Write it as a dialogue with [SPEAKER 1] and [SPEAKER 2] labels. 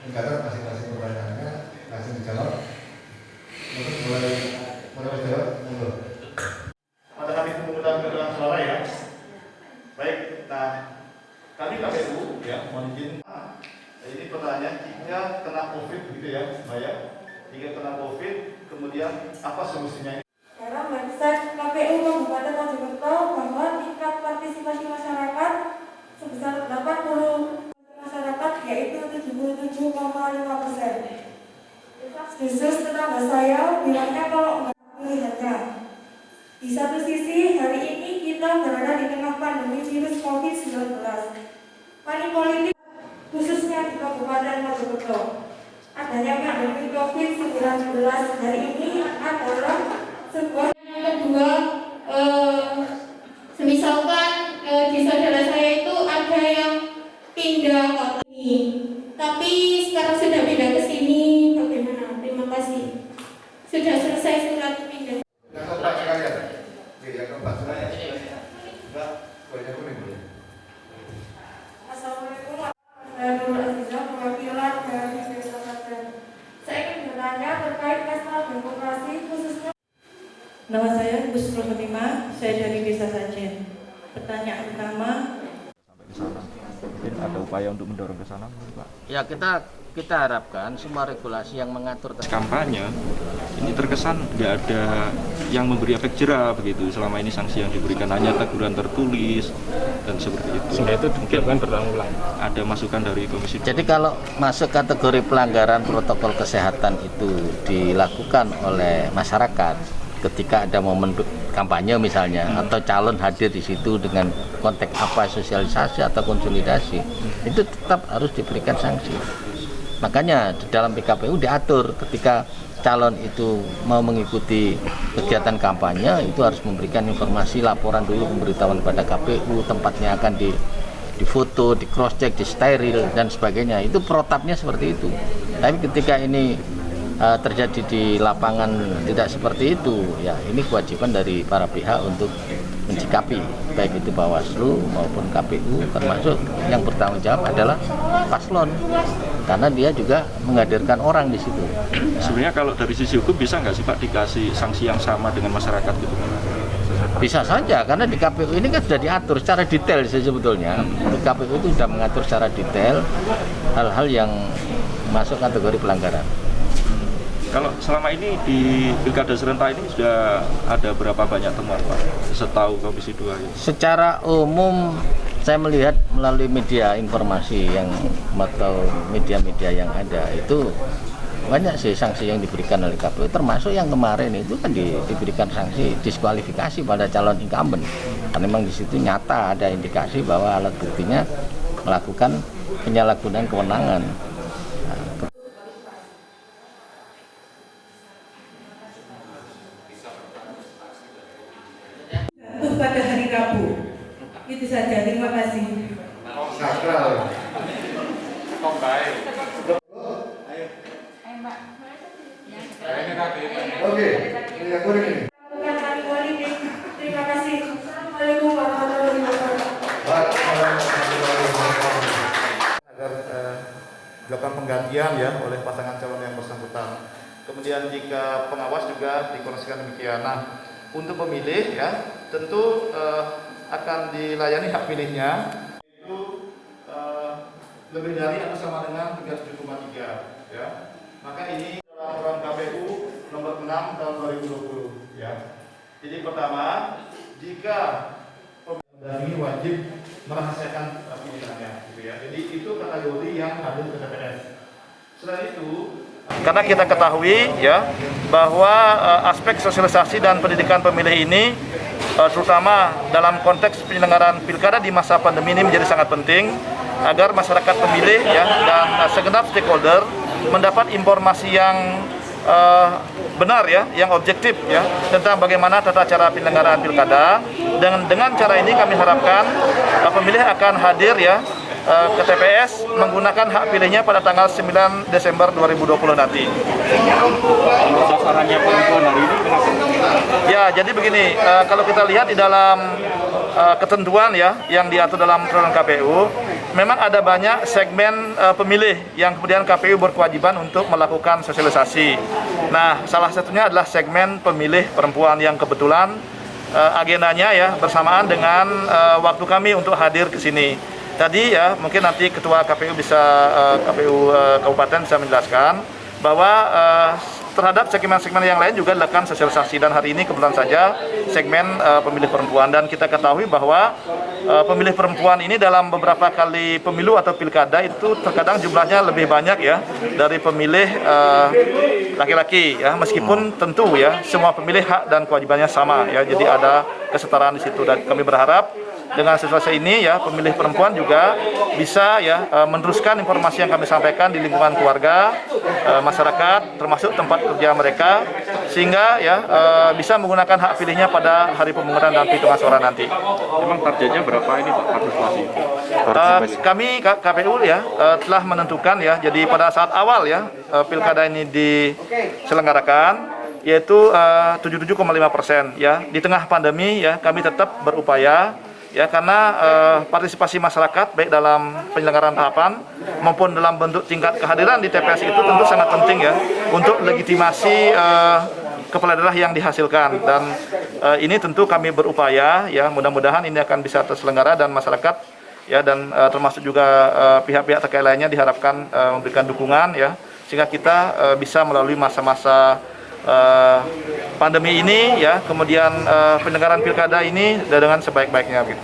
[SPEAKER 1] mencatat masing-masing pertanyaannya, langsung dijawab. Untuk mulai menjawab, monggo.
[SPEAKER 2] Pada kami pemungutan penghitungan suara ya. Baik, nah kami KPU ya, mohon izin. Ini pertanyaan, jika kena COVID gitu ya, Mbak ya. Jika kena COVID, kemudian apa solusinya?
[SPEAKER 3] Dalam website KPU Kabupaten Mojokerto bahwa tingkat partisipasi masyarakat sebesar 80% masyarakat, yaitu 77,5%. Khusus tetangga saya bilangnya kalau nggak melihatnya. Di satu sisi, hari ini kita berada di tengah pandemi virus COVID-19. Money politik khususnya di Kabupaten Mojokerto. Adanya pandemi COVID-19 hari ini adalah sebuah. Yang kedua, semisalkan di saudara saya itu ada yang pindah kota ini, tapi sekarang sudah pindah ke sini, bagaimana? Terima kasih. Sudah selesai surat pindah.
[SPEAKER 1] Yang keempat sekalian. Oke, yang keempat sekalian. Enggak, banyak kuning boleh.
[SPEAKER 3] Assalamualaikum warahmatullahi wabarakatuh. Perwakilan dari Desa Sajen. Saya ingin bertanya terkait pesta demokrasi khususnya.
[SPEAKER 4] Nama saya Busro Fatimah, saya dari Desa Sajen. Pertanyaan pertama,
[SPEAKER 5] sampai ke sana. Mungkin ada upaya untuk mendorong ke sana, Pak.
[SPEAKER 6] Ya, kita harapkan semua regulasi yang mengatur
[SPEAKER 5] Kampanye ini terkesan nggak ada yang memberi efek jerah begitu. Selama ini sanksi yang diberikan hanya teguran tertulis dan seperti itu.
[SPEAKER 7] Sehingga itu dilakukan berulang-ulang.
[SPEAKER 5] Ada masukan dari Komisi.
[SPEAKER 6] Jadi kalau masuk kategori pelanggaran protokol kesehatan itu dilakukan oleh masyarakat ketika ada momen kampanye misalnya, atau calon hadir di situ dengan konteks apa, sosialisasi atau konsolidasi, itu tetap harus diberikan sanksi. Makanya di dalam PKPU diatur ketika calon itu mau mengikuti kegiatan kampanye itu harus memberikan informasi, laporan dulu, pemberitahuan kepada KPU, tempatnya akan difoto, di cross check, di steril dan sebagainya. Itu protapnya seperti itu. Tapi ketika ini terjadi di lapangan tidak seperti itu, ya ini kewajiban dari para pihak untuk mencikapi, baik itu Bawaslu maupun KPU, termasuk yang bertanggung jawab adalah paslon, karena dia juga menghadirkan orang di situ.
[SPEAKER 5] Sebenarnya kalau dari sisi hukum bisa nggak sih Pak dikasih sanksi yang sama dengan masyarakat gitu?
[SPEAKER 6] Bisa saja, karena di KPU ini kan sudah diatur secara detail sebetulnya. Di KPU itu sudah mengatur secara detail hal-hal yang masuk kategori pelanggaran.
[SPEAKER 5] Kalau selama ini di Pilkada serentak ini sudah ada berapa banyak temuan Pak? Setahu Komisi 2 ya?
[SPEAKER 6] Secara umum saya melihat melalui media informasi yang atau media-media yang ada itu banyak sih sanksi yang diberikan oleh KPU, termasuk yang kemarin itu kan diberikan sanksi diskualifikasi pada calon incumbent karena memang di situ nyata ada indikasi bahwa alat buktinya melakukan penyalahgunaan kewenangan.
[SPEAKER 4] pada hari Rabu. Itu saja, terima kasih.
[SPEAKER 1] Sakral. Oke, yang kuning ini.
[SPEAKER 3] Terima kasih. Assalamualaikum warahmatullahi wabarakatuh.
[SPEAKER 2] Agar dilakukan penggantian ya oleh pasangan calon yang bersangkutan. Kemudian jika pengawas juga dikoreksikan demikian. Nah, untuk pemilih ya tentu akan dilayani hak pilihnya itu lebih dari atau sama dengan 37,3 ya. Maka ini dalam Peraturan KPU nomor 6 tahun 2020 ya. Jadi pertama, jika pemilih wajib merahasiakan pilihannya gitu ya. Jadi itu kategori yang hadir ke TPS. Selain itu, karena kita ketahui ya bahwa aspek sosialisasi dan pendidikan pemilih ini terutama dalam konteks penyelenggaraan pilkada di masa pandemi ini menjadi sangat penting agar masyarakat pemilih ya dan segenap stakeholder mendapat informasi yang benar ya, yang objektif ya tentang bagaimana tata cara penyelenggaraan pilkada. Dengan cara ini kami harapkan pemilih akan hadir ya ke TPS menggunakan hak pilihnya pada tanggal 9 Desember 2020 nanti.
[SPEAKER 5] Sasarannya penghitungan hari ini kenapa?
[SPEAKER 2] Ya, jadi begini, kalau kita lihat di dalam ketentuan ya yang diatur dalam peraturan KPU, memang ada banyak segmen pemilih yang kemudian KPU berkewajiban untuk melakukan sosialisasi. Nah, salah satunya adalah segmen pemilih perempuan yang kebetulan agendanya ya bersamaan dengan waktu kami untuk hadir ke sini. Tadi ya mungkin nanti Ketua KPU KPU Kabupaten bisa menjelaskan bahwa terhadap segmen-segmen yang lain juga dilakukan sosialisasi, dan hari ini kebetulan saja segmen pemilih perempuan, dan kita ketahui bahwa pemilih perempuan ini dalam beberapa kali pemilu atau pilkada itu terkadang jumlahnya lebih banyak ya dari pemilih laki-laki ya, meskipun tentu ya semua pemilih hak dan kewajibannya sama ya, jadi ada kesetaraan di situ, dan kami berharap dengan sosialisasi ini ya pemilih perempuan juga bisa ya meneruskan informasi yang kami sampaikan di lingkungan keluarga, masyarakat, termasuk tempat kerja mereka, sehingga ya bisa menggunakan hak pilihnya pada hari pemungutan dan penghitungan suara nanti.
[SPEAKER 5] Emang targetnya berapa ini Pak partisipasi?
[SPEAKER 2] Kami KPU ya telah menentukan ya, jadi pada saat awal ya pilkada ini diselenggarakan yaitu 77,5% ya. Di tengah pandemi ya kami tetap berupaya ya, karena partisipasi masyarakat baik dalam penyelenggaraan tahapan maupun dalam bentuk tingkat kehadiran di TPS itu tentu sangat penting ya untuk legitimasi kepala daerah yang dihasilkan, dan ini tentu kami berupaya ya, mudah-mudahan ini akan bisa terselenggara dan masyarakat ya, dan termasuk juga pihak-pihak terkait lainnya diharapkan memberikan dukungan ya, sehingga kita bisa melalui masa-masa pandemi ini ya, kemudian penyelenggaraan pilkada ini dengan sebaik-baiknya gitu.